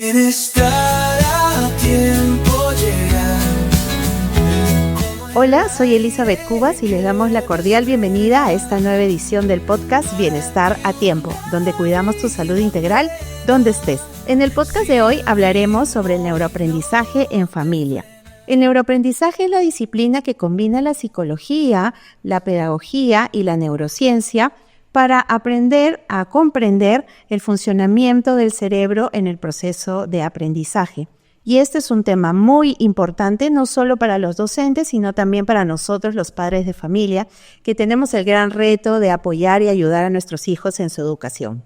Bienestar a tiempo llega. Hola, soy Elizabeth Cubas y les damos la cordial bienvenida a esta nueva edición del podcast Bienestar a Tiempo, donde cuidamos tu salud integral donde estés. En el podcast de hoy hablaremos sobre el neuroaprendizaje en familia. El neuroaprendizaje es la disciplina que combina la psicología, la pedagogía y la neurociencia para aprender a comprender el funcionamiento del cerebro en el proceso de aprendizaje. Y este es un tema muy importante, no solo para los docentes, sino también para nosotros, los padres de familia, que tenemos el gran reto de apoyar y ayudar a nuestros hijos en su educación.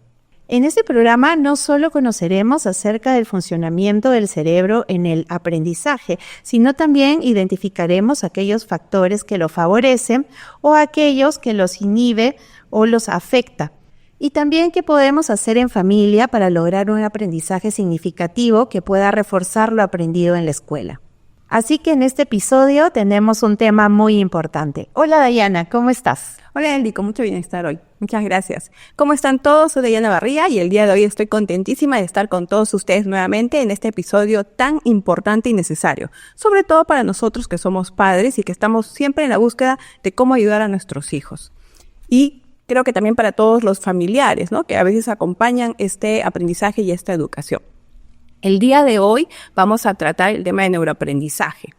En este programa no solo conoceremos acerca del funcionamiento del cerebro en el aprendizaje, sino también identificaremos aquellos factores que lo favorecen o aquellos que los inhibe o los afecta. Y también qué podemos hacer en familia para lograr un aprendizaje significativo que pueda reforzar lo aprendido en la escuela. Así que en este episodio tenemos un tema muy importante. Hola Dayana, ¿cómo estás? Hola Eli, con mucho bienestar hoy. Muchas gracias. ¿Cómo están todos? Soy Dayana Barría y el día de hoy estoy contentísima de estar con todos ustedes nuevamente en este episodio tan importante y necesario. Sobre todo para nosotros que somos padres y que estamos siempre en la búsqueda de cómo ayudar a nuestros hijos. Y creo que también para todos los familiares, ¿no?, que a veces acompañan este aprendizaje y esta educación. El día de hoy vamos a tratar el tema de neuroaprendizaje.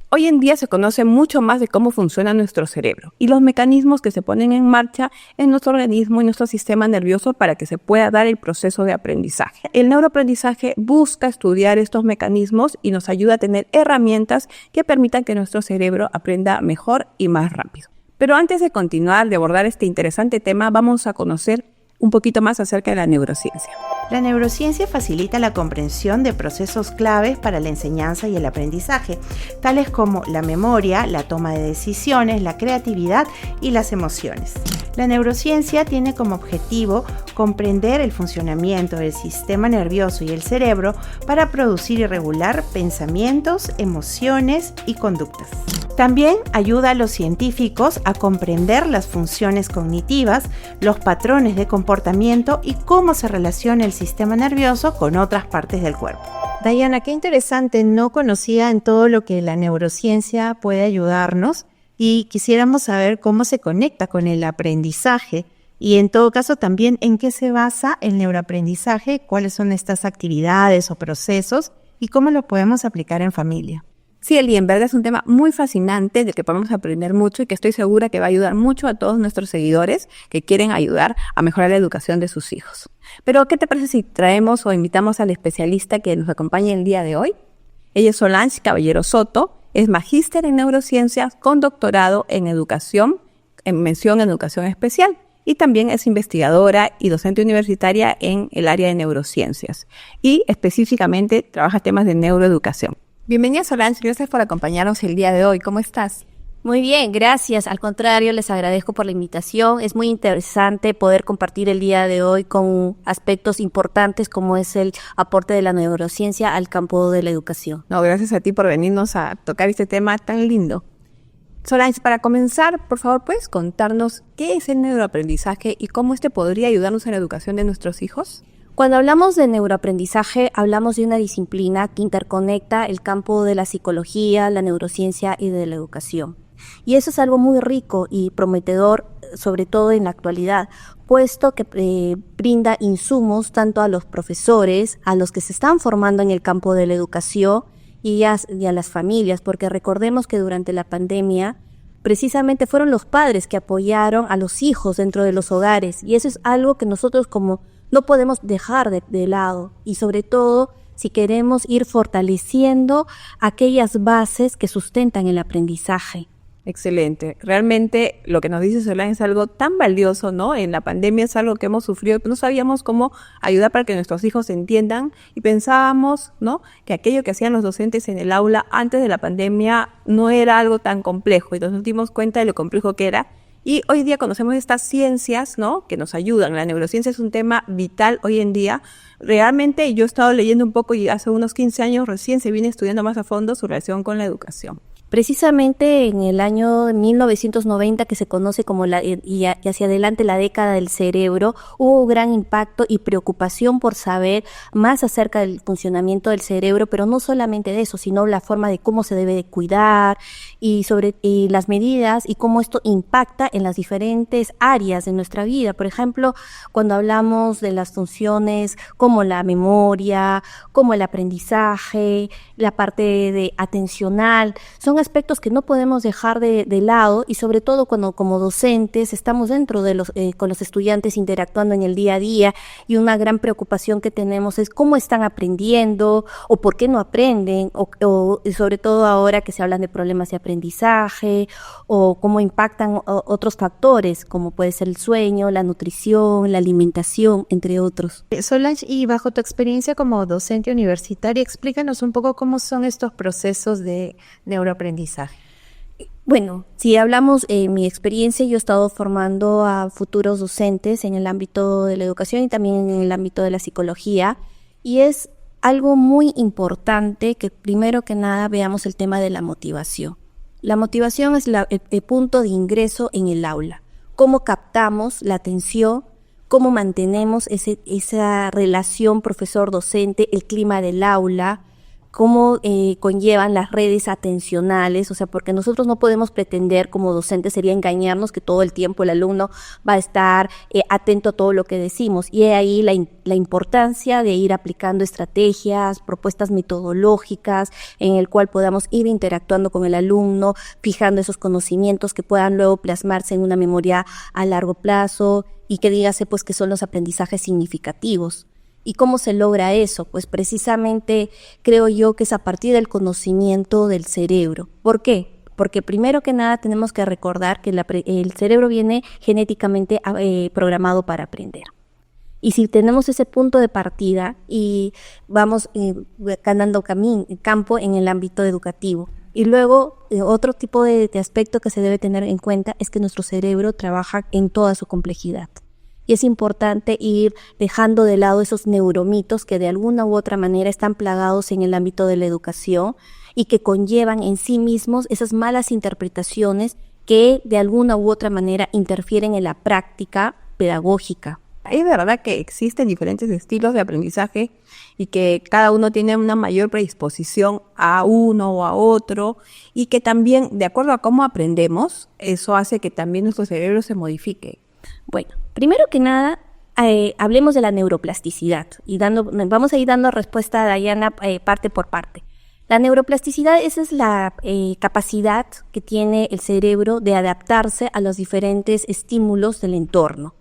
Hoy en día se conoce mucho más de cómo funciona nuestro cerebro y los mecanismos que se ponen en marcha en nuestro organismo y nuestro sistema nervioso para que se pueda dar el proceso de aprendizaje. El neuroaprendizaje busca estudiar estos mecanismos y nos ayuda a tener herramientas que permitan que nuestro cerebro aprenda mejor y más rápido. Pero antes de continuar, de abordar este interesante tema, vamos a conocer un poquito más acerca de la neurociencia. La neurociencia facilita la comprensión de procesos claves para la enseñanza y el aprendizaje, tales como la memoria, la toma de decisiones, la creatividad y las emociones. La neurociencia tiene como objetivo comprender el funcionamiento del sistema nervioso y el cerebro para producir y regular pensamientos, emociones y conductas. También ayuda a los científicos a comprender las funciones cognitivas, los patrones de comportamiento y cómo se relaciona el sistema nervioso con otras partes del cuerpo. Dayana, qué interesante, no conocía en todo lo que la neurociencia puede ayudarnos y quisiéramos saber cómo se conecta con el aprendizaje y en todo caso también en qué se basa el neuroaprendizaje, cuáles son estas actividades o procesos y cómo lo podemos aplicar en familia. Sí, Eli, en verdad es un tema muy fascinante del que podemos aprender mucho y que estoy segura que va a ayudar mucho a todos nuestros seguidores que quieren ayudar a mejorar la educación de sus hijos. Pero, ¿qué te parece si traemos o invitamos al especialista que nos acompaña el día de hoy? Ella es Solange Caballero Soto, es magíster en neurociencias con doctorado en educación, en mención en educación especial. Y también es investigadora y docente universitaria en el área de neurociencias. Y específicamente trabaja temas de neuroeducación. Bienvenida Solange, gracias por acompañarnos el día de hoy. ¿Cómo estás? Muy bien, gracias. Al contrario, les agradezco por la invitación. Es muy interesante poder compartir el día de hoy con aspectos importantes como es el aporte de la neurociencia al campo de la educación. No, gracias a ti por venirnos a tocar este tema tan lindo. Solange, para comenzar, por favor, ¿puedes contarnos qué es el neuroaprendizaje y cómo este podría ayudarnos en la educación de nuestros hijos? Cuando hablamos de neuroaprendizaje, hablamos de una disciplina que interconecta el campo de la psicología, la neurociencia y de la educación. Y eso es algo muy rico y prometedor, sobre todo en la actualidad, puesto que brinda insumos tanto a los profesores, a los que se están formando en el campo de la educación y a las familias, porque recordemos que durante la pandemia precisamente fueron los padres que apoyaron a los hijos dentro de los hogares y eso es algo que nosotros como no podemos dejar de lado y sobre todo si queremos ir fortaleciendo aquellas bases que sustentan el aprendizaje. Excelente. Realmente lo que nos dice Solange es algo tan valioso, ¿no? En la pandemia es algo que hemos sufrido, no sabíamos cómo ayudar para que nuestros hijos entiendan y pensábamos, ¿no?, que aquello que hacían los docentes en el aula antes de la pandemia no era algo tan complejo y nos dimos cuenta de lo complejo que era. Y hoy día conocemos estas ciencias, ¿no?, que nos ayudan. La neurociencia es un tema vital hoy en día. Realmente yo he estado leyendo un poco y hace unos 15 años recién se viene estudiando más a fondo su relación con la educación. Precisamente en el año 1990, que se conoce como y hacia adelante la década del cerebro, hubo gran impacto y preocupación por saber más acerca del funcionamiento del cerebro, pero no solamente de eso, sino la forma de cómo se debe de cuidar y las medidas y cómo esto impacta en las diferentes áreas de nuestra vida. Por ejemplo, cuando hablamos de las funciones como la memoria, como el aprendizaje, la parte de atencional, son aspectos que no podemos dejar de lado, y sobre todo cuando como docentes estamos dentro de con los estudiantes interactuando en el día a día, y una gran preocupación que tenemos es cómo están aprendiendo o por qué no aprenden, o sobre todo ahora que se hablan de problemas de aprendizaje o cómo impactan otros factores como puede ser el sueño, la nutrición, la alimentación, entre otros. Solange, y bajo tu experiencia como docente universitaria, explícanos un poco cómo son estos procesos de neuroaprendizaje. Bueno, si hablamos en mi experiencia, yo he estado formando a futuros docentes en el ámbito de la educación y también en el ámbito de la psicología, y es algo muy importante que primero que nada veamos el tema de la motivación. La motivación es el punto de ingreso en el aula. Cómo captamos la atención, cómo mantenemos esa relación profesor-docente, el clima del aula, cómo conllevan las redes atencionales, o sea, porque nosotros no podemos pretender como docentes, sería engañarnos que todo el tiempo el alumno va a estar atento a todo lo que decimos, y ahí la importancia de ir aplicando estrategias, propuestas metodológicas en el cual podamos ir interactuando con el alumno, fijando esos conocimientos que puedan luego plasmarse en una memoria a largo plazo, y que dígase pues que son los aprendizajes significativos. ¿Y cómo se logra eso? Pues precisamente creo yo que es a partir del conocimiento del cerebro. ¿Por qué? Porque primero que nada tenemos que recordar que el cerebro viene genéticamente programado para aprender. Y si tenemos ese punto de partida y vamos ganando campo en el ámbito educativo. Y luego otro tipo de aspecto que se debe tener en cuenta es que nuestro cerebro trabaja en toda su complejidad. Y es importante ir dejando de lado esos neuromitos que de alguna u otra manera están plagados en el ámbito de la educación y que conllevan en sí mismos esas malas interpretaciones que de alguna u otra manera interfieren en la práctica pedagógica. Es verdad que existen diferentes estilos de aprendizaje y que cada uno tiene una mayor predisposición a uno o a otro, y que también, de acuerdo a cómo aprendemos, eso hace que también nuestro cerebro se modifique. Bueno, primero que nada, hablemos de la neuroplasticidad y vamos a ir dando respuesta a Dayana parte por parte. La neuroplasticidad, esa es la capacidad que tiene el cerebro de adaptarse a los diferentes estímulos del entorno.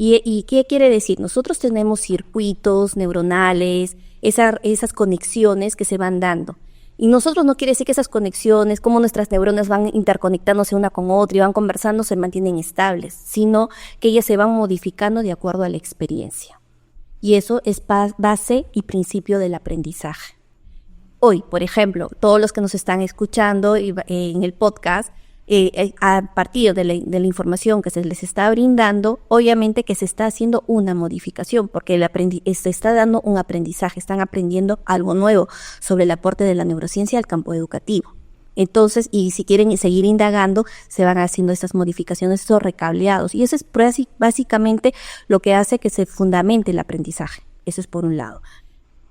¿Y qué quiere decir? Nosotros tenemos circuitos neuronales, esas conexiones que se van dando. Y nosotros no quiere decir que esas conexiones, como nuestras neuronas van interconectándose una con otra y van conversando, se mantienen estables, sino que ellas se van modificando de acuerdo a la experiencia. Y eso es base y principio del aprendizaje. Hoy, por ejemplo, todos los que nos están escuchando en el podcast, a partir de la información que se les está brindando, obviamente que se está haciendo una modificación, porque se está dando un aprendizaje, están aprendiendo algo nuevo sobre el aporte de la neurociencia al campo educativo. Entonces, y si quieren seguir indagando, se van haciendo estas modificaciones, estos recableados, y eso es básicamente lo que hace que se fundamente el aprendizaje. Eso es por un lado.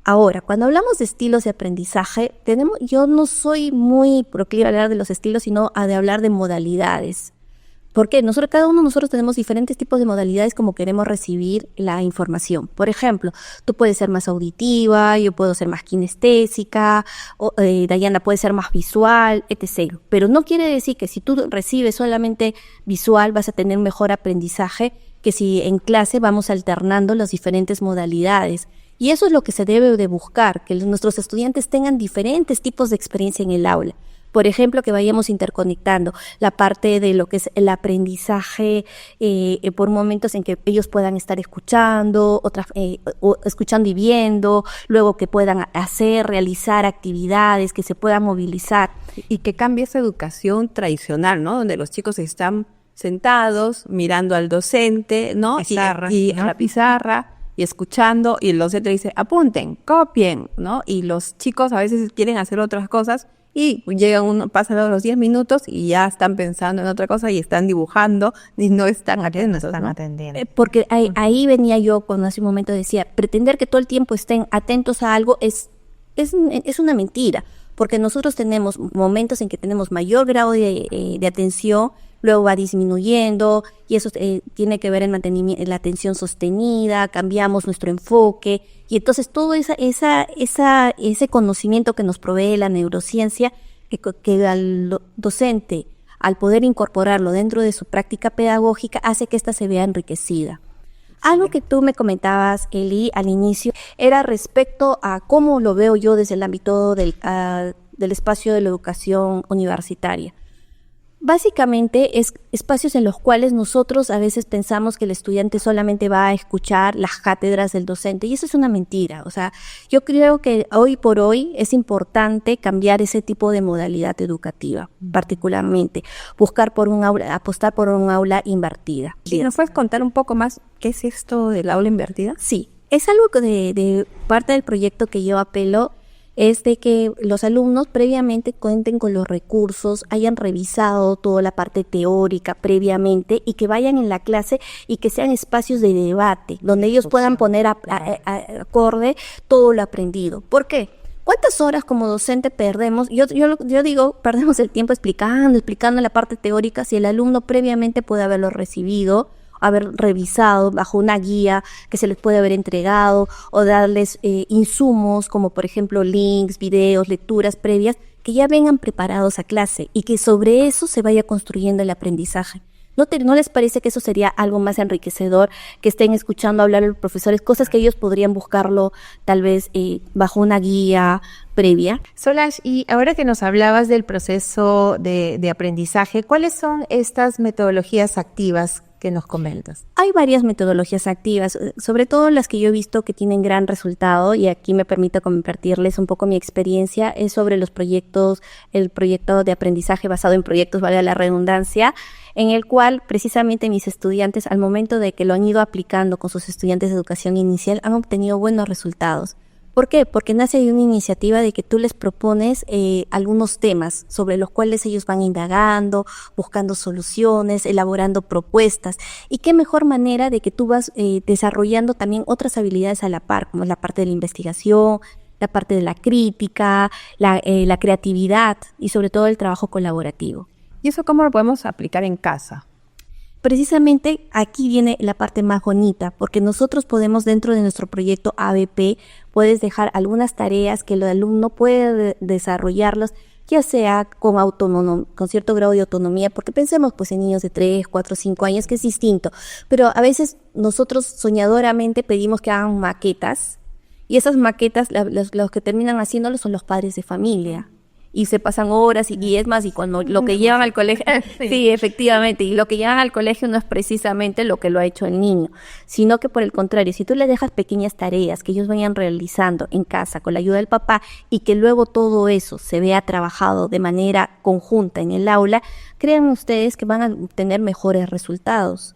Ahora, cuando hablamos de estilos de aprendizaje, yo no soy muy proclive a hablar de los estilos, sino de hablar de modalidades. ¿Por qué? Cada uno de nosotros tenemos diferentes tipos de modalidades como queremos recibir la información. Por ejemplo, tú puedes ser más auditiva, yo puedo ser más kinestésica, Dayana puede ser más visual, etc. Pero no quiere decir que si tú recibes solamente visual vas a tener mejor aprendizaje que si en clase vamos alternando las diferentes modalidades. Y eso es lo que se debe de buscar, que nuestros estudiantes tengan diferentes tipos de experiencia en el aula. Por ejemplo, que vayamos interconectando la parte de lo que es el aprendizaje por momentos en que ellos puedan estar escuchando, escuchando y viendo, luego que puedan realizar actividades, que se puedan movilizar. Y que cambie esa educación tradicional, ¿no? Donde los chicos están sentados mirando al docente, ¿no? Y a la pizarra, y escuchando, y el docente dice, apunten, copien, ¿no? Y los chicos a veces quieren hacer otras cosas y pasan los 10 minutos y ya están pensando en otra cosa y están dibujando y no están atentos, ¿no? Porque ahí venía yo cuando hace un momento decía, pretender que todo el tiempo estén atentos a algo es una mentira, porque nosotros tenemos momentos en que tenemos mayor grado de atención, luego va disminuyendo y eso tiene que ver en mantenimiento, en la atención sostenida, cambiamos nuestro enfoque y entonces todo ese conocimiento que nos provee la neurociencia, que al docente, al poder incorporarlo dentro de su práctica pedagógica, hace que ésta se vea enriquecida. Algo que tú me comentabas, Eli, al inicio, era respecto a cómo lo veo yo desde el ámbito del espacio de la educación universitaria. Básicamente es espacios en los cuales nosotros a veces pensamos que el estudiante solamente va a escuchar las cátedras del docente y eso es una mentira. O sea, yo creo que hoy por hoy es importante cambiar ese tipo de modalidad educativa, particularmente apostar por un aula invertida. ¿Sí? ¿Nos puedes contar un poco más qué es esto del aula invertida? Sí, es algo que de parte del proyecto que yo apelo, es de que los alumnos previamente cuenten con los recursos, hayan revisado toda la parte teórica previamente y que vayan en la clase y que sean espacios de debate, donde ellos puedan poner acorde todo lo aprendido. ¿Por qué? ¿Cuántas horas como docente perdemos? Yo digo, perdemos el tiempo explicando la parte teórica si el alumno previamente puede haberlo recibido, haber revisado bajo una guía que se les puede haber entregado o darles insumos como por ejemplo links, videos, lecturas previas que ya vengan preparados a clase y que sobre eso se vaya construyendo el aprendizaje. ¿No les parece que eso sería algo más enriquecedor, que estén escuchando hablar a los profesores, cosas que ellos podrían buscarlo tal vez bajo una guía previa? Solange, y ahora que nos hablabas del proceso de aprendizaje, ¿cuáles son estas metodologías activas que nos comentas? Hay varias metodologías activas, sobre todo las que yo he visto que tienen gran resultado, y aquí me permito compartirles un poco mi experiencia, es sobre el proyecto de aprendizaje basado en proyectos, valga la redundancia, en el cual precisamente mis estudiantes, al momento de que lo han ido aplicando con sus estudiantes de educación inicial, han obtenido buenos resultados. ¿Por qué? Porque nace de una iniciativa de que tú les propones algunos temas sobre los cuales ellos van indagando, buscando soluciones, elaborando propuestas. Y qué mejor manera de que tú vas desarrollando también otras habilidades a la par, como la parte de la investigación, la parte de la crítica, la creatividad y sobre todo el trabajo colaborativo. ¿Y eso cómo lo podemos aplicar en casa? Precisamente aquí viene la parte más bonita, porque nosotros podemos dentro de nuestro proyecto ABP, puedes dejar algunas tareas que el alumno puede desarrollarlas, ya sea con cierto grado de autonomía, porque pensemos pues en niños de 3, 4, 5 años, que es distinto, pero a veces nosotros soñadoramente pedimos que hagan maquetas, y esas maquetas, los que terminan haciéndolo son los padres de familia. Y se pasan horas y es más, y cuando lo que llevan al colegio, sí, efectivamente, y lo que llevan al colegio no es precisamente lo que lo ha hecho el niño, sino que por el contrario, si tú les dejas pequeñas tareas que ellos vayan realizando en casa con la ayuda del papá y que luego todo eso se vea trabajado de manera conjunta en el aula, crean ustedes que van a tener mejores resultados.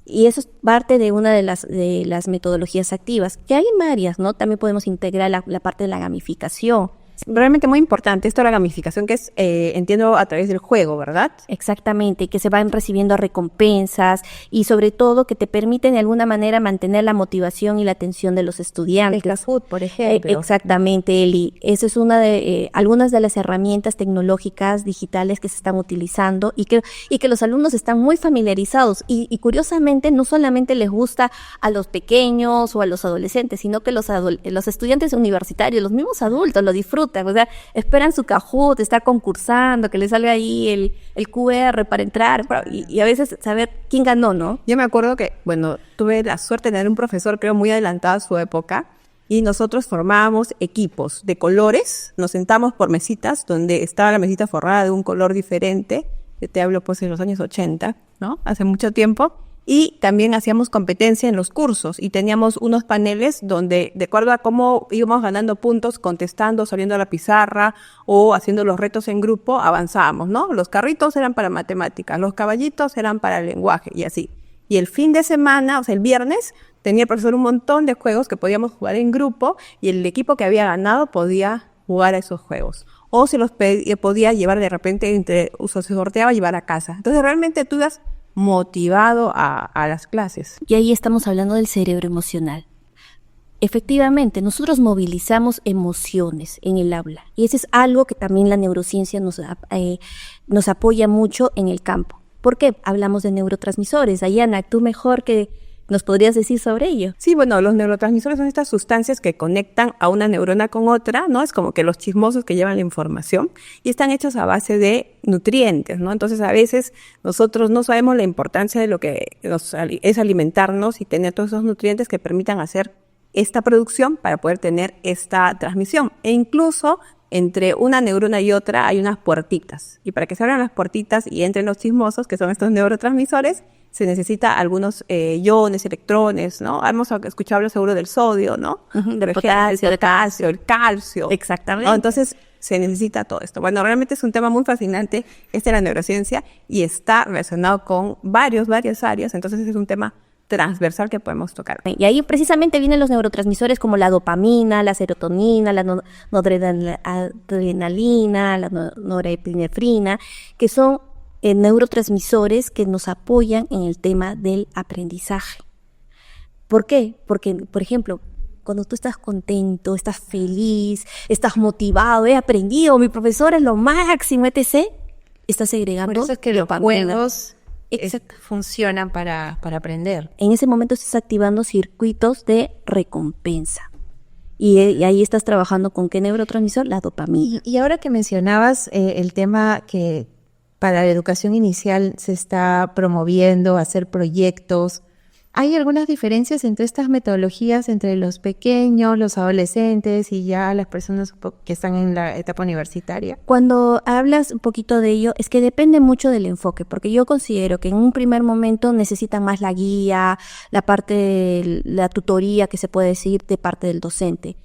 Y eso es parte de una de las metodologías activas, que hay varias, ¿no? También podemos integrar la parte de la gamificación. Realmente muy importante esto de la gamificación, que es, entiendo, a través del juego, ¿verdad? Exactamente, que se van recibiendo recompensas y sobre todo que te permiten de alguna manera mantener la motivación y la atención de los estudiantes. El Kahoot, por ejemplo. Exactamente, Eli. Esa es una de algunas de las herramientas tecnológicas digitales que se están utilizando y que los alumnos están muy familiarizados y curiosamente no solamente les gusta a los pequeños o a los adolescentes, sino que los estudiantes universitarios, los mismos adultos lo disfrutan. O sea, esperan su Kahoot, estar concursando, que les salga ahí el QR para entrar y a veces saber quién ganó, ¿no? Yo me acuerdo que, bueno, tuve la suerte de tener un profesor, creo, muy adelantado a su época, y nosotros formábamos equipos de colores, nos sentamos por mesitas, donde estaba la mesita forrada de un color diferente, yo te hablo pues en los años 80, ¿no? Hace mucho tiempo. Y también hacíamos competencia en los cursos y teníamos unos paneles donde, de acuerdo a cómo íbamos ganando puntos, contestando, saliendo a la pizarra o haciendo los retos en grupo, avanzábamos, ¿no? Los carritos eran para matemáticas, los caballitos eran para el lenguaje y así. Y el fin de semana, o sea, el viernes, tenía el profesor un montón de juegos que podíamos jugar en grupo y el equipo que había ganado podía jugar a esos juegos. o se los podía llevar de repente, se sorteaba llevar a casa. Entonces realmente tú ibas motivado a las clases. Y ahí estamos hablando del cerebro emocional. Efectivamente, nosotros movilizamos emociones en el aula y eso es algo que también la neurociencia nos apoya mucho en el campo. ¿Por qué? Hablamos de neurotransmisores. Dayana, tú mejor que nos podrías decir sobre ello. Sí, bueno, los neurotransmisores son estas sustancias que conectan a una neurona con otra, ¿no? Es como que los chismosos que llevan la información y están hechos a base de nutrientes, ¿no? Entonces, a veces nosotros no sabemos la importancia de lo que es alimentarnos y tener todos esos nutrientes que permitan hacer esta producción para poder tener esta transmisión. E incluso entre una neurona y otra hay unas puertitas. Y para que se abran las puertitas y entren los chismosos, que son estos neurotransmisores, se necesita algunos iones, electrones, ¿no? Hemos escuchado hablar seguro del sodio, ¿no? Del potasio, el calcio. Exactamente. ¿No? Entonces, se necesita todo esto. Bueno, realmente es un tema muy fascinante, de la neurociencia, y está relacionado con varias áreas. Entonces, es un tema transversal que podemos tocar. Y ahí precisamente vienen los neurotransmisores como la dopamina, la serotonina, la noradrenalina, la norepinefrina, que son neurotransmisores que nos apoyan en el tema del aprendizaje. ¿Por qué? Porque, por ejemplo, cuando tú estás contento, estás feliz, estás motivado, he aprendido, mi profesor es lo máximo, etc., estás segregando. Por eso es que los juegos Exacto. funcionan para aprender. En ese momento estás activando circuitos de recompensa. Y ahí estás trabajando con ¿qué neurotransmisor? La dopamina. Y ahora que mencionabas el tema que para la educación inicial se está promoviendo, hacer proyectos, ¿hay algunas diferencias entre estas metodologías, entre los pequeños, los adolescentes y ya las personas que están en la etapa universitaria? Cuando hablas un poquito de ello, es que depende mucho del enfoque, porque yo considero que en un primer momento necesitan más la guía, la parte de la tutoría que se puede decir de parte del docente.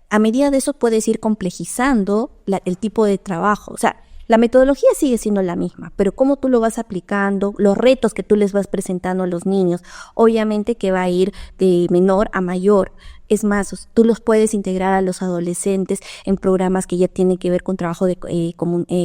A medida de eso puedes ir complejizando el tipo de trabajo, o sea, la metodología sigue siendo la misma, pero cómo tú lo vas aplicando, los retos que tú les vas presentando a los niños, obviamente que va a ir de menor a mayor. Es más, tú los puedes integrar a los adolescentes en programas que ya tienen que ver con trabajo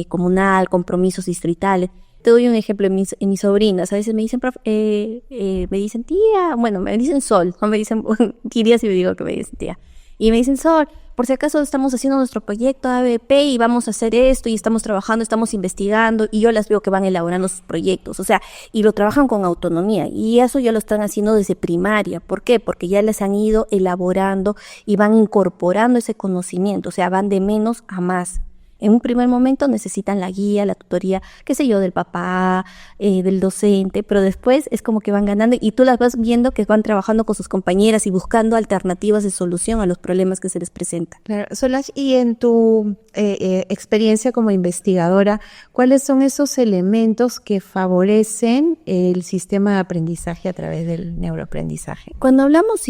comunal, compromisos distritales. Te doy un ejemplo en mis sobrinas. A veces me dicen, me dicen tía, bueno, me dicen Sol, no me dicen, diría si me digo que me dicen tía. Y me dicen, Sol, por si acaso estamos haciendo nuestro proyecto ABP y vamos a hacer esto y estamos trabajando, estamos investigando, y yo las veo que van elaborando sus proyectos, o sea, y lo trabajan con autonomía, y eso ya lo están haciendo desde primaria. ¿Por qué? Porque ya les han ido elaborando y van incorporando ese conocimiento, o sea, van de menos a más. En un primer momento necesitan la guía, la tutoría, qué sé yo, del papá, del docente, pero después es como que van ganando y tú las vas viendo que van trabajando con sus compañeras y buscando alternativas de solución a los problemas que se les presentan. Claro. Solange, y en tu experiencia como investigadora, ¿cuáles son esos elementos que favorecen el sistema de aprendizaje a través del neuroaprendizaje? Cuando hablamos,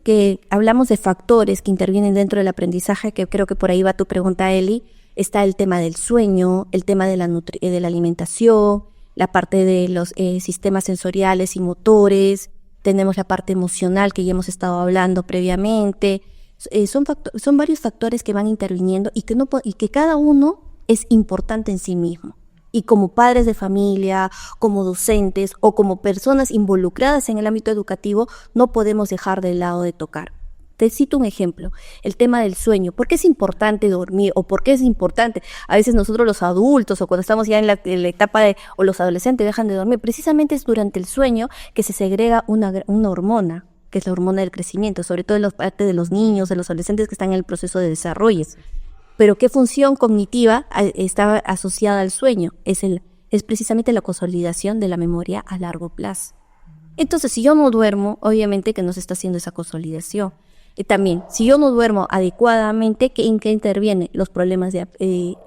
que hablamos de factores que intervienen dentro del aprendizaje, que creo que por ahí va tu pregunta, Eli, está el tema del sueño, el tema de la alimentación, la parte de los sistemas sensoriales y motores, tenemos la parte emocional que ya hemos estado hablando previamente. Son varios factores que van interviniendo y que cada uno es importante en sí mismo. Y como padres de familia, como docentes o como personas involucradas en el ámbito educativo, no podemos dejar de lado de tocar. Te cito un ejemplo, el tema del sueño. ¿Por qué es importante dormir? ¿O por qué es importante? A veces nosotros los adultos o cuando estamos ya en la etapa o los adolescentes dejan de dormir. Precisamente es durante el sueño que se segrega una hormona, que es la hormona del crecimiento, sobre todo en la parte de los niños, de los adolescentes que están en el proceso de desarrollo. Pero ¿qué función cognitiva está asociada al sueño? Es precisamente la consolidación de la memoria a largo plazo. Entonces, si yo no duermo, obviamente que no se está haciendo esa consolidación. También, si yo no duermo adecuadamente, ¿en qué intervienen? Los problemas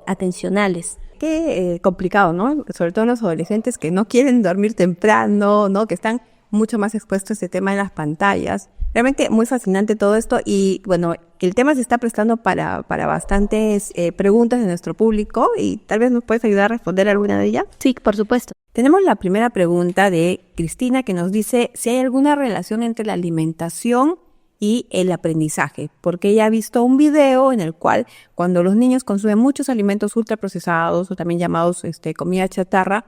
atencionales. Qué complicado, ¿no? Sobre todo los adolescentes que no quieren dormir temprano, ¿no? Que están mucho más expuestos a este tema de las pantallas. Realmente muy fascinante todo esto y, bueno, el tema se está prestando para bastantes preguntas de nuestro público y tal vez nos puedes ayudar a responder alguna de ellas. Sí, por supuesto. Tenemos la primera pregunta de Cristina que nos dice si hay alguna relación entre la alimentación y el aprendizaje, porque ella ha visto un video en el cual cuando los niños consumen muchos alimentos ultraprocesados o también llamados comida chatarra,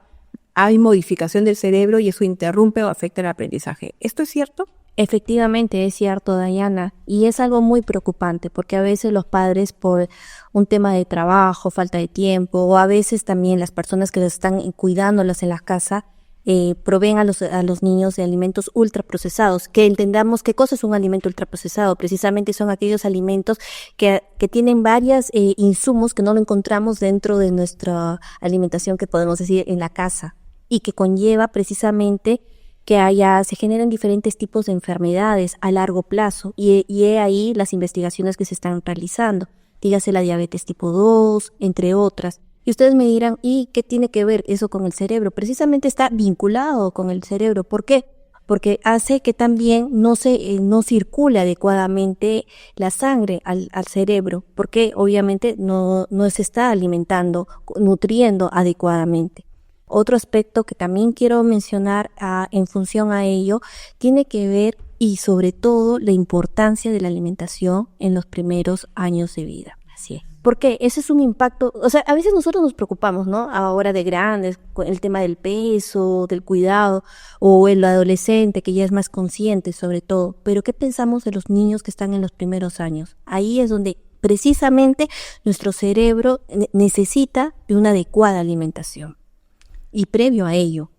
hay modificación del cerebro y eso interrumpe o afecta el aprendizaje. ¿Esto es cierto? Efectivamente, es cierto, Dayana, y es algo muy preocupante porque a veces los padres por un tema de trabajo, falta de tiempo, o a veces también las personas que están cuidándolas en la casa, proveen a los niños de alimentos ultraprocesados. Que entendamos qué cosa es un alimento ultraprocesado. Precisamente son aquellos alimentos que tienen varios insumos que no lo encontramos dentro de nuestra alimentación, que podemos decir en la casa, y que conlleva precisamente que se generen diferentes tipos de enfermedades a largo plazo, y he ahí las investigaciones que se están realizando, dígase la diabetes tipo 2, entre otras. Y ustedes me dirán, ¿y qué tiene que ver eso con el cerebro? Precisamente está vinculado con el cerebro. ¿Por qué? Porque hace que también no circule adecuadamente la sangre al cerebro, porque obviamente no se está alimentando, nutriendo adecuadamente. Otro aspecto que también quiero mencionar en función a ello tiene que ver, y sobre todo, la importancia de la alimentación en los primeros años de vida. Así es. Porque ese es un impacto, o sea, a veces nosotros nos preocupamos, ¿no? Ahora de grandes, con el tema del peso, del cuidado, o el adolescente que ya es más consciente sobre todo. Pero ¿qué pensamos de los niños que están en los primeros años? Ahí es donde precisamente nuestro cerebro necesita de una adecuada alimentación. Y previo a ello,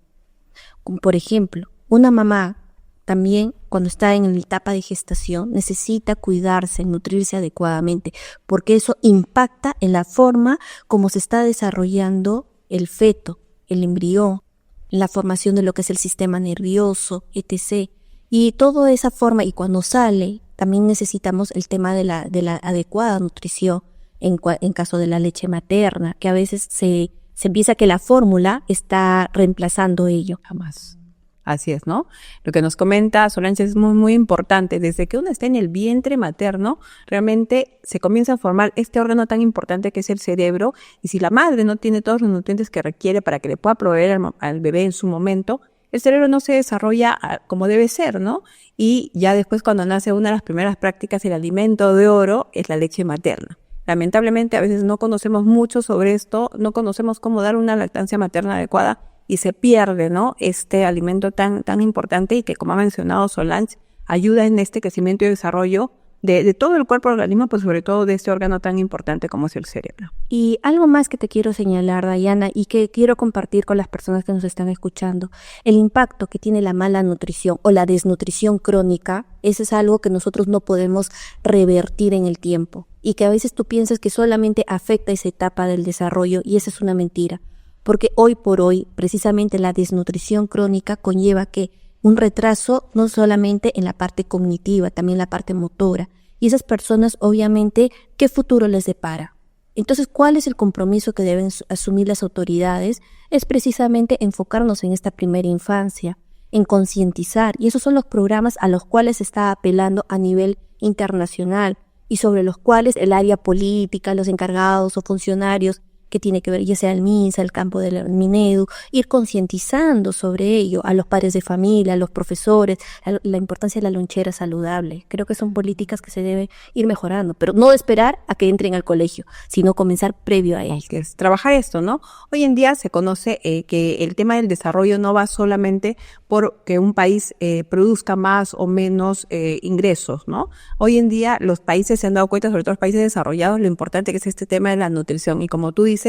como por ejemplo, una mamá también cuando está en la etapa de gestación necesita cuidarse, nutrirse adecuadamente, porque eso impacta en la forma como se está desarrollando el feto, el embrión, en la formación de lo que es el sistema nervioso, etc. Y toda esa forma, y cuando sale, también necesitamos el tema de la adecuada nutrición en caso de la leche materna, que a veces se piensa que la fórmula está reemplazando ello. Jamás. Así es, ¿no? Lo que nos comenta Solange es muy, muy importante. Desde que uno está en el vientre materno, realmente se comienza a formar este órgano tan importante que es el cerebro. Y si la madre no tiene todos los nutrientes que requiere para que le pueda proveer al bebé en su momento, el cerebro no se desarrolla como debe ser, ¿no? Y ya después, cuando nace, una de las primeras prácticas, el alimento de oro, es la leche materna. Lamentablemente, a veces no conocemos mucho sobre esto, no conocemos cómo dar una lactancia materna adecuada y se pierde, ¿no? Este alimento tan importante y que, como ha mencionado Solange, ayuda en este crecimiento y desarrollo de todo el cuerpo del organismo, pues sobre todo de este órgano tan importante como es el cerebro. Y algo más que te quiero señalar, Dayana, y que quiero compartir con las personas que nos están escuchando, el impacto que tiene la mala nutrición o la desnutrición crónica, eso es algo que nosotros no podemos revertir en el tiempo, y que a veces tú piensas que solamente afecta esa etapa del desarrollo, y esa es una mentira, porque hoy por hoy, precisamente la desnutrición crónica conlleva que un retraso no solamente en la parte cognitiva, también la parte motora. Y esas personas, obviamente, ¿qué futuro les depara? Entonces, ¿cuál es el compromiso que deben asumir las autoridades? Es precisamente enfocarnos en esta primera infancia, en concientizar. Y esos son los programas a los cuales se está apelando a nivel internacional y sobre los cuales el área política, los encargados o funcionarios que tiene que ver, ya sea el MINSA, el campo del Minedu, ir concientizando sobre ello a los padres de familia, a los profesores, la importancia de la lonchera saludable. Creo que son políticas que se deben ir mejorando, pero no esperar a que entren al colegio, sino comenzar previo a ello. Es trabajar esto, ¿no? Hoy en día se conoce que el tema del desarrollo no va solamente por que un país produzca más o menos ingresos, ¿no? Hoy en día los países se han dado cuenta, sobre todo los países desarrollados, lo importante que es este tema de la nutrición. Y como tú dices,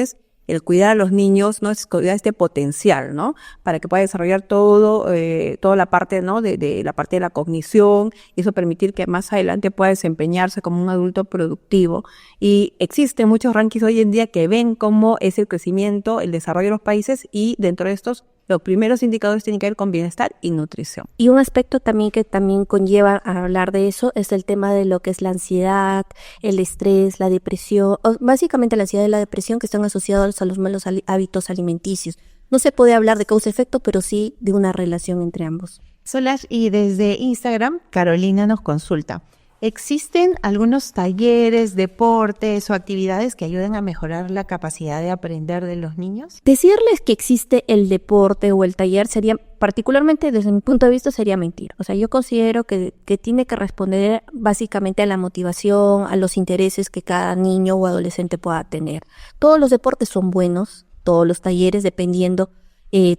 el cuidar a los niños, ¿no? Es cuidar este potencial, ¿no? Para que pueda desarrollar toda la parte, ¿no? De la parte de la cognición, y eso permitir que más adelante pueda desempeñarse como un adulto productivo. Y existen muchos rankings hoy en día que ven cómo es el crecimiento, el desarrollo de los países, y dentro de estos, los primeros indicadores tienen que ver con bienestar y nutrición. Y un aspecto también que también conlleva a hablar de eso es el tema de lo que es la ansiedad, el estrés, la depresión, básicamente la ansiedad y la depresión, que están asociados a los malos hábitos alimenticios. No se puede hablar de causa-efecto, pero sí de una relación entre ambos. Solange, y desde Instagram, Carolina nos consulta: ¿Existen algunos talleres, deportes o actividades que ayuden a mejorar la capacidad de aprender de los niños? Decirles que existe el deporte o el taller sería, particularmente desde mi punto de vista, sería mentir. O sea, yo considero que tiene que responder básicamente a la motivación, a los intereses que cada niño o adolescente pueda tener. Todos los deportes son buenos, todos los talleres, dependiendo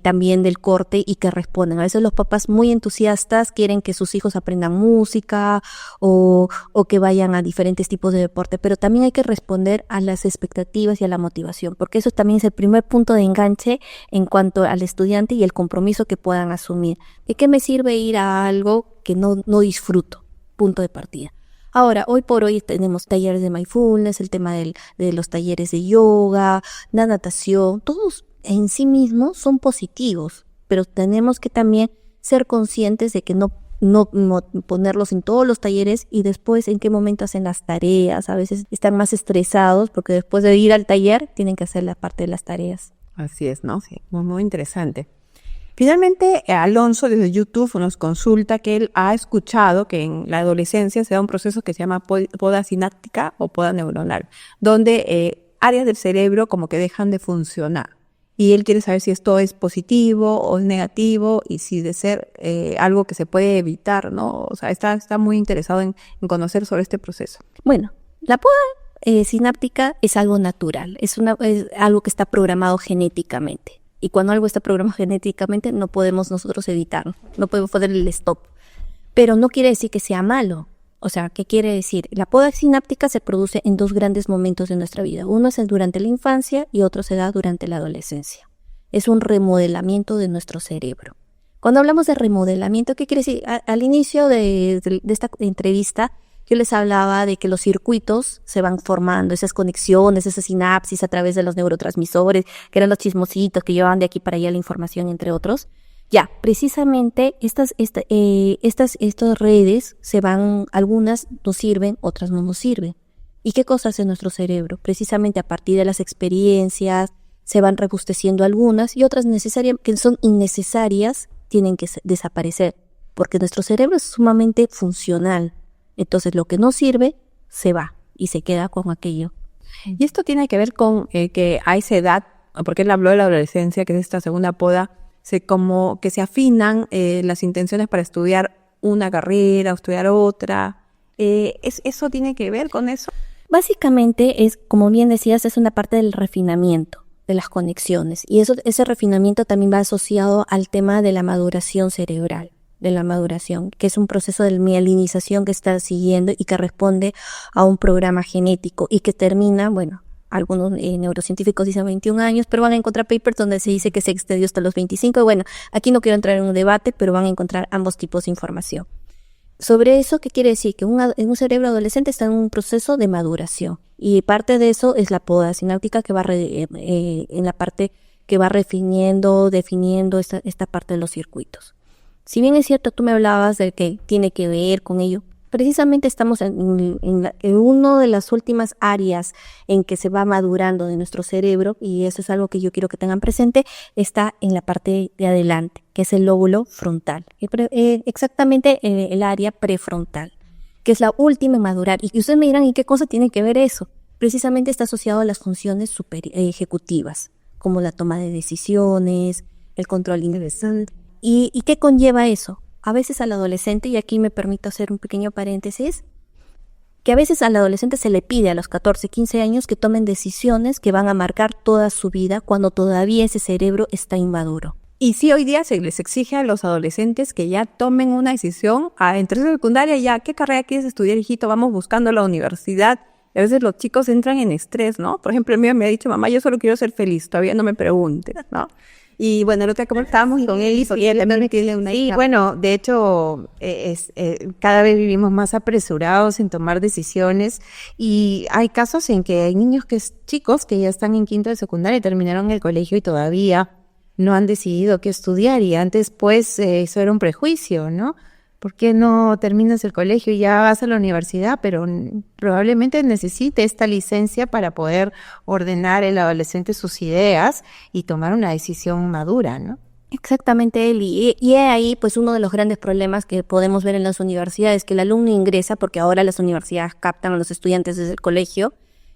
también del corte y que responden. A veces los papás muy entusiastas quieren que sus hijos aprendan música o que vayan a diferentes tipos de deporte, pero también hay que responder a las expectativas y a la motivación, porque eso también es el primer punto de enganche en cuanto al estudiante y el compromiso que puedan asumir. ¿De qué me sirve ir a algo que no disfruto? Punto de partida. Ahora, hoy por hoy tenemos talleres de mindfulness, el tema de los talleres de yoga, la natación, todos en sí mismos son positivos, pero tenemos que también ser conscientes de que no ponerlos en todos los talleres y después en qué momento hacen las tareas. A veces están más estresados porque después de ir al taller tienen que hacer la parte de las tareas. Así es, ¿no? Sí, muy interesante. Finalmente, Alonso desde YouTube nos consulta que él ha escuchado que en la adolescencia se da un proceso que se llama poda sináptica o poda neuronal, donde áreas del cerebro como que dejan de funcionar. Y él quiere saber si esto es positivo o es negativo y si de ser algo que se puede evitar, ¿no? O sea, está muy interesado en conocer sobre este proceso. Bueno, la poda sináptica es algo natural, es algo que está programado genéticamente. Y cuando algo está programado genéticamente no podemos nosotros evitarlo, no podemos poner el stop. Pero no quiere decir que sea malo. O sea, ¿qué quiere decir? La poda sináptica se produce en dos grandes momentos de nuestra vida. Uno es durante la infancia y otro se da durante la adolescencia. Es un remodelamiento de nuestro cerebro. Cuando hablamos de remodelamiento, ¿qué quiere decir? Al inicio de esta entrevista, yo les hablaba de que los circuitos se van formando, esas conexiones, esas sinapsis a través de los neurotransmisores, que eran los chismositos que llevaban de aquí para allá la información, entre otros. Ya, precisamente estas redes se van, algunas nos sirven, otras no nos sirven. ¿Y qué cosa hace nuestro cerebro? Precisamente a partir de las experiencias se van robusteciendo algunas y otras que son innecesarias tienen que desaparecer, porque nuestro cerebro es sumamente funcional. Entonces lo que no sirve se va y se queda con aquello. Y esto tiene que ver con que a esa edad, porque él habló de la adolescencia, que es esta segunda poda, como que se afinan las intenciones para estudiar una carrera o estudiar otra. ¿Eso tiene que ver con eso? Básicamente es, como bien decías, es una parte del refinamiento de las conexiones. Y ese refinamiento también va asociado al tema de la maduración cerebral, de la maduración, que es un proceso de mielinización que está siguiendo y que responde a un programa genético y que termina, bueno, algunos neurocientíficos dicen 21 años, pero van a encontrar papers donde se dice que se extendió hasta los 25. Bueno, aquí no quiero entrar en un debate, pero van a encontrar ambos tipos de información. Sobre eso, ¿qué quiere decir? Que un cerebro adolescente está en un proceso de maduración. Y parte de eso es la poda sináptica que va en la parte que va definiendo esta parte de los circuitos. Si bien es cierto, tú me hablabas de que tiene que ver con ello, precisamente estamos en una de las últimas áreas en que se va madurando de nuestro cerebro, y eso es algo que yo quiero que tengan presente, está en la parte de adelante, que es el lóbulo frontal, exactamente el área prefrontal, que es la última en madurar. Y ustedes me dirán, ¿y qué cosa tiene que ver eso? Precisamente está asociado a las funciones ejecutivas, como la toma de decisiones, el control individual. ¿Y qué conlleva eso? A veces al adolescente, y aquí me permito hacer un pequeño paréntesis, que a veces al adolescente se le pide a los 14, 15 años que tomen decisiones que van a marcar toda su vida cuando todavía ese cerebro está inmaduro. Y sí, hoy día se les exige a los adolescentes que ya tomen una decisión en tercera secundaria, ya, ¿qué carrera quieres estudiar, hijito? Vamos buscando la universidad. Y a veces los chicos entran en estrés, ¿no? Por ejemplo, el mío me ha dicho, mamá, yo solo quiero ser feliz, todavía no me preguntes, ¿no? Y bueno, el otro día conversábamos con él y él también tiene una hija. Bueno, de hecho, cada vez vivimos más apresurados en tomar decisiones, y hay casos en que hay niños chicos que ya están en quinto de secundaria y terminaron el colegio y todavía no han decidido qué estudiar, y antes pues eso era un prejuicio, ¿no? ¿Por qué no terminas el colegio y ya vas a la universidad? Pero probablemente necesite esta licencia para poder ordenar el adolescente sus ideas y tomar una decisión madura, ¿no? Exactamente, Eli. Y es ahí pues uno de los grandes problemas que podemos ver en las universidades, que el alumno ingresa, porque ahora las universidades captan a los estudiantes desde el colegio,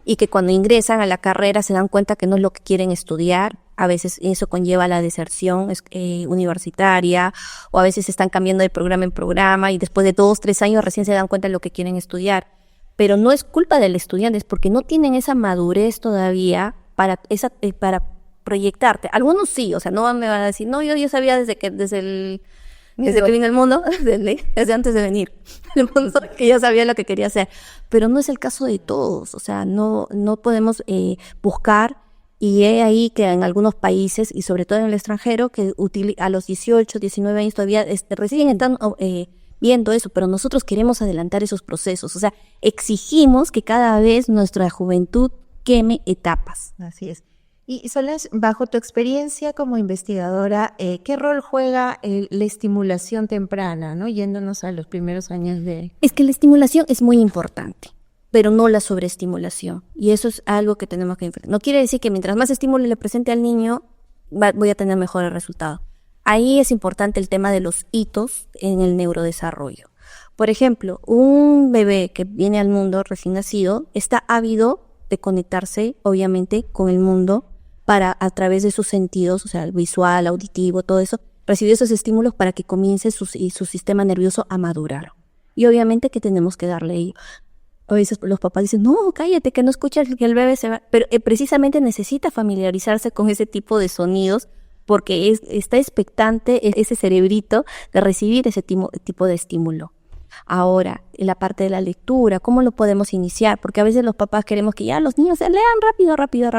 y que cuando ingresan a la carrera se dan cuenta que no es lo que quieren estudiar. A veces eso conlleva la deserción universitaria, o a veces están cambiando de programa en programa y después de 2, 3 años recién se dan cuenta de lo que quieren estudiar. Pero no es culpa del estudiante, es porque no tienen esa madurez todavía para proyectarte. Algunos sí, o sea, no me van a decir, no, yo sabía desde que vine al mundo, desde antes de venir al mundo, que yo sabía lo que quería hacer. Pero no es el caso de todos, o sea, no podemos buscar, y es ahí que en algunos países, y sobre todo en el extranjero, que a los 18, 19 años todavía recién están viendo eso, pero nosotros queremos adelantar esos procesos, o sea, exigimos que cada vez nuestra juventud queme etapas. Así es. Y Solange, bajo tu experiencia como investigadora, ¿qué rol juega la estimulación temprana, ¿no? Yéndonos a los primeros años de... Es que la estimulación es muy importante, pero no la sobreestimulación. Y eso es algo que tenemos que enfrentar. No quiere decir que mientras más estímulo le presente al niño, voy a tener mejores resultados. Ahí es importante el tema de los hitos en el neurodesarrollo. Por ejemplo, un bebé que viene al mundo recién nacido está ávido de conectarse, obviamente, con el mundo a través de sus sentidos, o sea, el visual, auditivo, todo eso, recibir esos estímulos para que comience su sistema nervioso a madurar. Y obviamente que tenemos que darle. A veces los papás dicen, no, cállate, que no escuchas que el bebé se va. Pero precisamente necesita familiarizarse con ese tipo de sonidos porque está expectante ese cerebrito de recibir ese tipo de estímulo. Ahora, en la parte de la lectura, ¿cómo lo podemos iniciar? Porque a veces los papás queremos que ya los niños se lean rápido.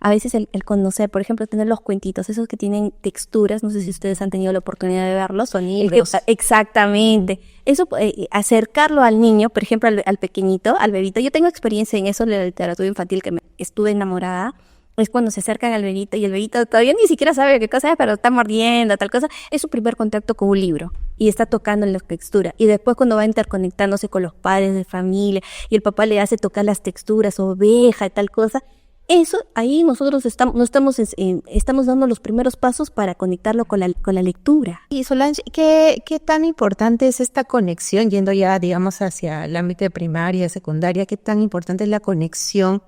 A veces el conocer, por ejemplo, tener los cuentitos, esos que tienen texturas, no sé si ustedes han tenido la oportunidad de verlos. Son libros. Exactamente. Eso, acercarlo al niño, por ejemplo, al pequeñito, al bebito. Yo tengo experiencia en eso, de la literatura infantil, que estuve enamorada. Es cuando se acercan al bebito y el bebito todavía ni siquiera sabe qué cosa es, pero está mordiendo, tal cosa. Es su primer contacto con un libro y está tocando en la textura. Y después cuando va interconectándose con los padres de familia y el papá le hace tocar las texturas, oveja y tal cosa, eso, ahí nosotros estamos dando los primeros pasos para conectarlo con la lectura. Y Solange, ¿qué tan importante es esta conexión, yendo ya, digamos, hacia el ámbito de primaria, secundaria? ¿Qué tan importante es la conexión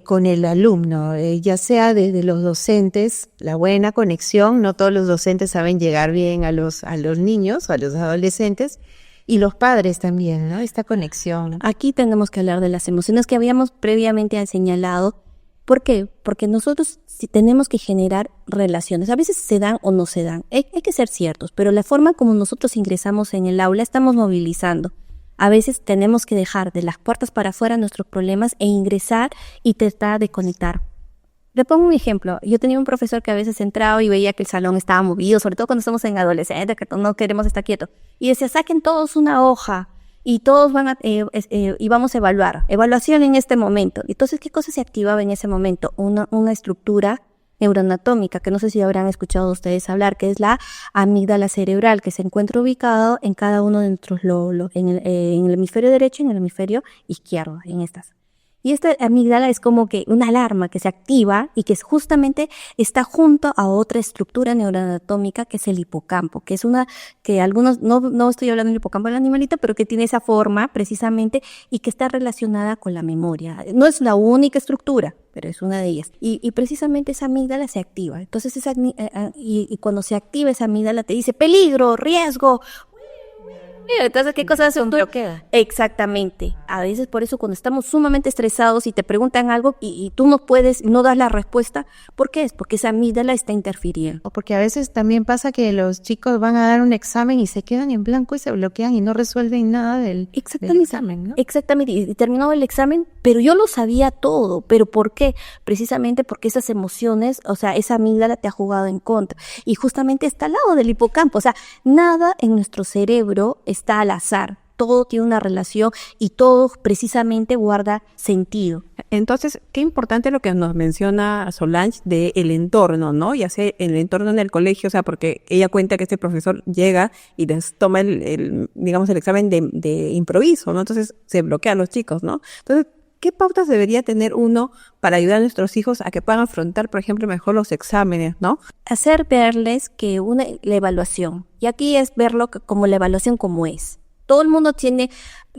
con el alumno? Ya sea desde los docentes, la buena conexión, no todos los docentes saben llegar bien a los niños o a los adolescentes, y los padres también, ¿no? Esta conexión. Aquí tenemos que hablar de las emociones que habíamos previamente señalado. ¿Por qué? Porque nosotros sí tenemos que generar relaciones. A veces se dan o no se dan. Hay que ser ciertos, pero la forma como nosotros ingresamos en el aula estamos movilizando. A veces tenemos que dejar de las puertas para afuera nuestros problemas e ingresar y tratar de conectar. Le pongo un ejemplo. Yo tenía un profesor que a veces entraba y veía que el salón estaba movido, sobre todo cuando estamos en adolescentes, que no queremos estar quietos. Y decía, saquen todos una hoja. Y todos y vamos a evaluar. Evaluación en este momento. Entonces, ¿qué cosa se activaba en ese momento? Una estructura neuroanatómica, que no sé si habrán escuchado ustedes hablar, que es la amígdala cerebral, que se encuentra ubicado en cada uno de nuestros lóbulos, en el hemisferio derecho y en el hemisferio izquierdo, en estas. Y esta amígdala es como que una alarma que se activa y que justamente está junto a otra estructura neuroanatómica que es el hipocampo, que es que algunos, no estoy hablando del hipocampo del animalito, pero que tiene esa forma precisamente y que está relacionada con la memoria. No es la única estructura, pero es una de ellas. Y precisamente esa amígdala se activa. Entonces, y cuando se activa esa amígdala te dice peligro, riesgo. Entonces, ¿qué cosas hace un bloqueo? Exactamente. A veces por eso cuando estamos sumamente estresados y te preguntan algo y tú no das la respuesta, ¿por qué? Es porque esa amígdala está interfiriendo. O porque a veces también pasa que los chicos van a dar un examen y se quedan en blanco y se bloquean y no resuelven nada del examen, ¿no? Exactamente. Y terminó el examen, pero yo lo sabía todo. ¿Pero por qué? Precisamente porque esas emociones, o sea, esa amígdala te ha jugado en contra. Y justamente está al lado del hipocampo. O sea, nada en nuestro cerebro está al azar, todo tiene una relación y todo precisamente guarda sentido. Entonces, qué importante lo que nos menciona Solange del entorno, ¿no? Ya sea el entorno en el colegio, o sea, porque ella cuenta que este profesor llega y les toma el examen de improviso, ¿no? Entonces, se bloquean los chicos, ¿no? Entonces, ¿qué pautas debería tener uno para ayudar a nuestros hijos a que puedan afrontar, por ejemplo, mejor los exámenes, ¿no? Hacer verles que la evaluación, y aquí es verlo como la evaluación como es. Todo el mundo tiene,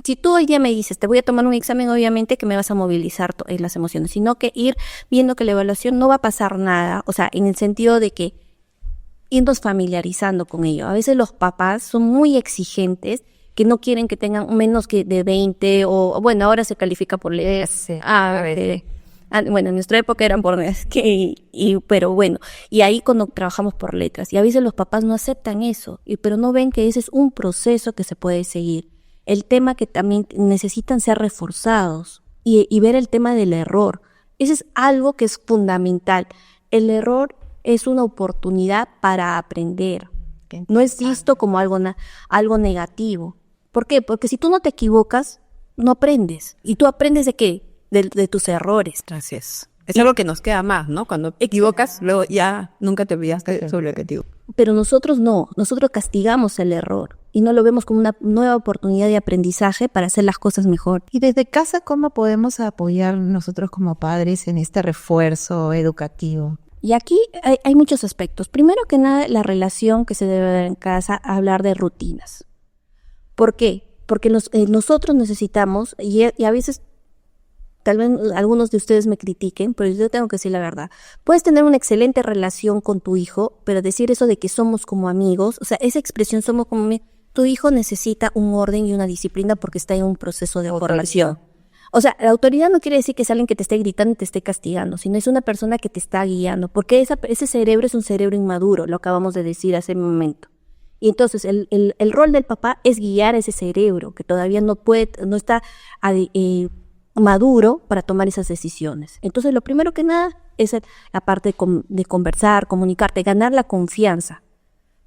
si tú hoy día me dices, te voy a tomar un examen, obviamente que me vas a movilizar las emociones, sino que ir viendo que la evaluación no va a pasar nada, o sea, en el sentido de que irnos familiarizando con ello. A veces los papás son muy exigentes, que no quieren que tengan menos que de 20, o bueno, ahora se califica por letras. Sí, Bueno, en nuestra época eran por letras, pero bueno, y ahí cuando trabajamos por letras, y a veces los papás no aceptan eso, pero no ven que ese es un proceso que se puede seguir. El tema que también necesitan ser reforzados, y ver el tema del error. Ese es algo que es fundamental. El error es una oportunidad para aprender. No es visto como algo negativo. ¿Por qué? Porque si tú no te equivocas, no aprendes. ¿Y tú aprendes de qué? De tus errores. Así es. Es algo que nos queda más, ¿no? Cuando te equivocas, luego ya nunca te olvidaste sobre el objetivo. Pero nosotros no. Nosotros castigamos el error y no lo vemos como una nueva oportunidad de aprendizaje para hacer las cosas mejor. Y desde casa, ¿cómo podemos apoyar nosotros como padres en este refuerzo educativo? Y aquí hay muchos aspectos. Primero que nada, la relación que se debe dar en casa, hablar de rutinas. ¿Por qué? Porque nosotros necesitamos, y a veces tal vez algunos de ustedes me critiquen, pero yo tengo que decir la verdad. Puedes tener una excelente relación con tu hijo, pero decir eso de que somos como amigos, o sea, esa expresión somos como amigos, tu hijo necesita un orden y una disciplina porque está en un proceso de formación. O sea, la autoridad no quiere decir que es alguien que te esté gritando y te esté castigando, sino es una persona que te está guiando, porque ese cerebro es un cerebro inmaduro, lo acabamos de decir hace un momento. Y entonces el rol del papá es guiar ese cerebro que todavía no está maduro para tomar esas decisiones. Entonces lo primero que nada es la parte de conversar, comunicarte, ganar la confianza.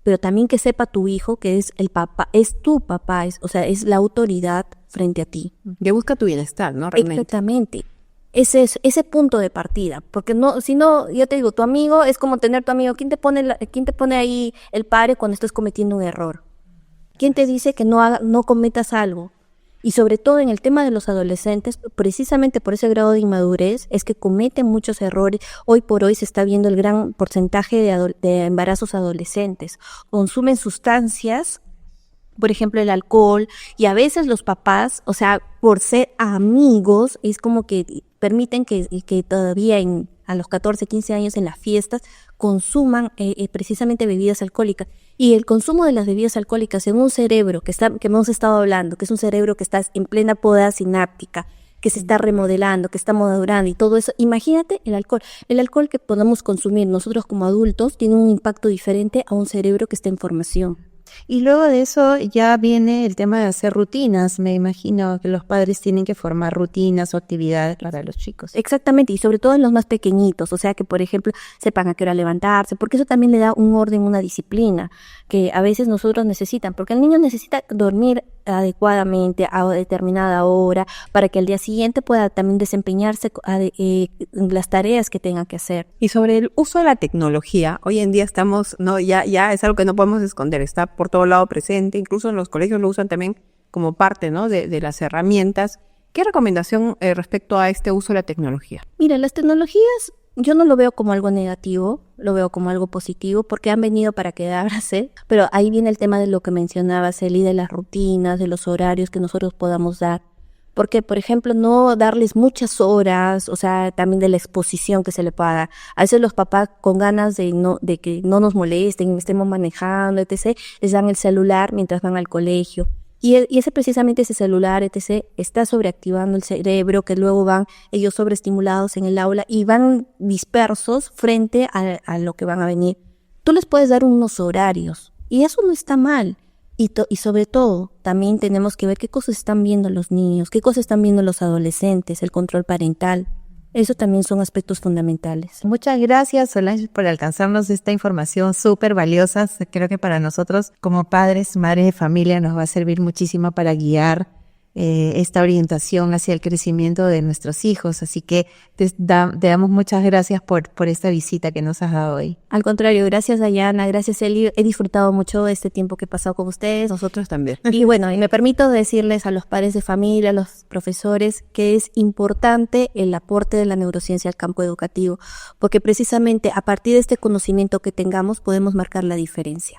Pero también que sepa tu hijo que es el papá, es tu papá, o sea, es la autoridad frente a ti. Que busca tu bienestar, ¿no? Realmente. Exactamente. Ese punto de partida, porque si no, yo te digo, tu amigo es como tener tu amigo. ¿Quién te pone ahí el pare cuando estás cometiendo un error? ¿Quién te dice que no cometas algo? Y sobre todo en el tema de los adolescentes, precisamente por ese grado de inmadurez, es que cometen muchos errores. Hoy por hoy se está viendo el gran porcentaje de embarazos adolescentes. Consumen sustancias, por ejemplo el alcohol, y a veces los papás, o sea, por ser amigos, es como que permiten que todavía a los 14, 15 años en las fiestas consuman precisamente bebidas alcohólicas. Y el consumo de las bebidas alcohólicas en un cerebro que hemos estado hablando, que es un cerebro que está en plena poda sináptica, que se está remodelando, que está madurando y todo eso. Imagínate el alcohol. El alcohol que podamos consumir nosotros como adultos tiene un impacto diferente a un cerebro que está en formación. Y luego de eso ya viene el tema de hacer rutinas. Me imagino que los padres tienen que formar rutinas o actividades para los chicos. Exactamente, y sobre todo en los más pequeñitos, o sea que por ejemplo sepan a qué hora levantarse, porque eso también le da un orden, una disciplina que a veces nosotros necesitan, porque el niño necesita dormir adecuadamente a determinada hora para que al día siguiente pueda también desempeñarse en las tareas que tenga que hacer. Y sobre el uso de la tecnología, hoy en día estamos, no, ya es algo que no podemos esconder, está por todo lado presente, incluso en los colegios lo usan también como parte, ¿no?, de las herramientas. ¿Qué recomendación respecto a este uso de la tecnología? Mira, las tecnologías yo no lo veo como algo negativo, lo veo como algo positivo porque han venido para quedarse, pero ahí viene el tema de lo que mencionabas, Eli, de las rutinas, de los horarios que nosotros podamos dar. Porque, por ejemplo, no darles muchas horas, o sea, también de la exposición que se le pueda dar. A veces los papás con ganas de que no nos molesten, estemos manejando, etc., les dan el celular mientras van al colegio. Y precisamente ese celular, etc., está sobreactivando el cerebro, que luego van ellos sobreestimulados en el aula y van dispersos frente a lo que van a venir. Tú les puedes dar unos horarios y eso no está mal. Y sobre todo, también tenemos que ver qué cosas están viendo los niños, qué cosas están viendo los adolescentes, el control parental. Eso también son aspectos fundamentales. Muchas gracias, Solange, por alcanzarnos esta información súper valiosa. Creo que para nosotros, como padres, madres de familia, nos va a servir muchísimo para guiar esta orientación hacia el crecimiento de nuestros hijos. Así que te damos muchas gracias por esta visita que nos has dado hoy. Al contrario, gracias Dayana, gracias Eli. He disfrutado mucho este tiempo que he pasado con ustedes. Nosotros también. Y bueno, y me permito decirles a los padres de familia, a los profesores, que es importante el aporte de la neurociencia al campo educativo, porque precisamente a partir de este conocimiento que tengamos podemos marcar la diferencia.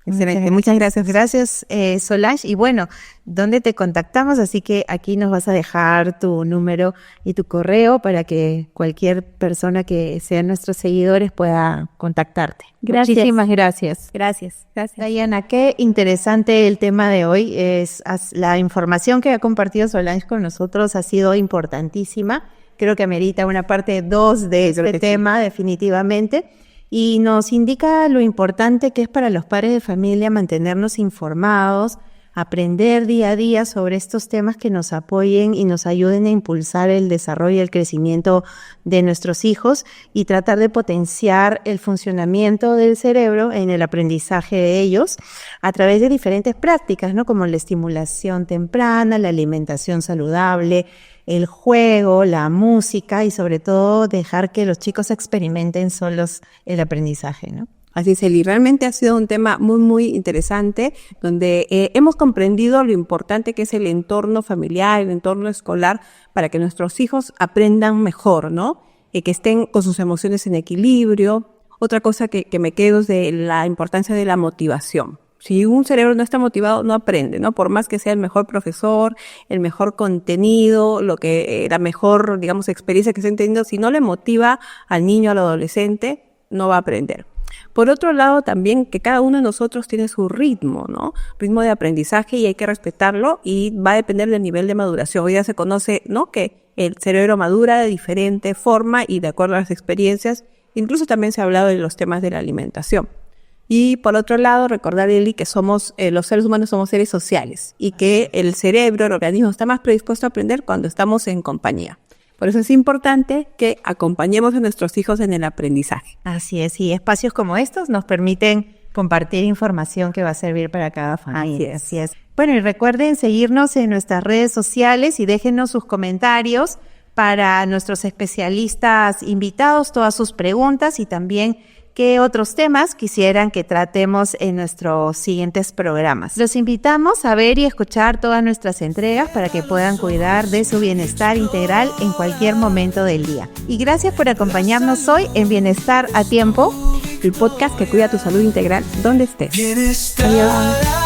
Excelente, muchas gracias. Gracias, Solange. Y bueno, ¿dónde te contactamos? Así que aquí nos vas a dejar tu número y tu correo para que cualquier persona que sean nuestros seguidores pueda contactarte. Gracias. Muchísimas gracias. Gracias. Dayana, qué interesante el tema de hoy. La información que ha compartido Solange con nosotros ha sido importantísima. Creo que amerita una parte 2 de este tema, definitivamente. Y nos indica lo importante que es para los padres de familia mantenernos informados, aprender día a día sobre estos temas que nos apoyen y nos ayuden a impulsar el desarrollo y el crecimiento de nuestros hijos y tratar de potenciar el funcionamiento del cerebro en el aprendizaje de ellos a través de diferentes prácticas, ¿no? Como la estimulación temprana, la alimentación saludable, el juego, la música y sobre todo dejar que los chicos experimenten solos el aprendizaje, ¿no? Así es, Eli. Realmente ha sido un tema muy, muy interesante, donde hemos comprendido lo importante que es el entorno familiar, el entorno escolar, para que nuestros hijos aprendan mejor, ¿no? Que estén con sus emociones en equilibrio. Otra cosa que me quedo es de la importancia de la motivación. Si un cerebro no está motivado, no aprende, ¿no? Por más que sea el mejor profesor, el mejor contenido, la mejor, digamos, experiencia que esté teniendo, si no le motiva al niño, al adolescente, no va a aprender. Por otro lado, también que cada uno de nosotros tiene su ritmo, ¿no? Ritmo de aprendizaje y hay que respetarlo y va a depender del nivel de maduración. Hoy ya se conoce, ¿no? Que el cerebro madura de diferente forma y de acuerdo a las experiencias. Incluso también se ha hablado de los temas de la alimentación. Y por otro lado, recordar, Eli, que los seres humanos somos seres sociales y que el cerebro, el organismo, está más predispuesto a aprender cuando estamos en compañía. Por eso es importante que acompañemos a nuestros hijos en el aprendizaje. Así es, y espacios como estos nos permiten compartir información que va a servir para cada familia. Así es. Bueno, y recuerden seguirnos en nuestras redes sociales y déjenos sus comentarios para nuestros especialistas invitados, todas sus preguntas y también qué otros temas quisieran que tratemos en nuestros siguientes programas. Los invitamos a ver y escuchar todas nuestras entregas para que puedan cuidar de su bienestar integral en cualquier momento del día. Y gracias por acompañarnos hoy en Bienestar a Tiempo, el podcast que cuida tu salud integral donde estés. Bienestar. Adiós.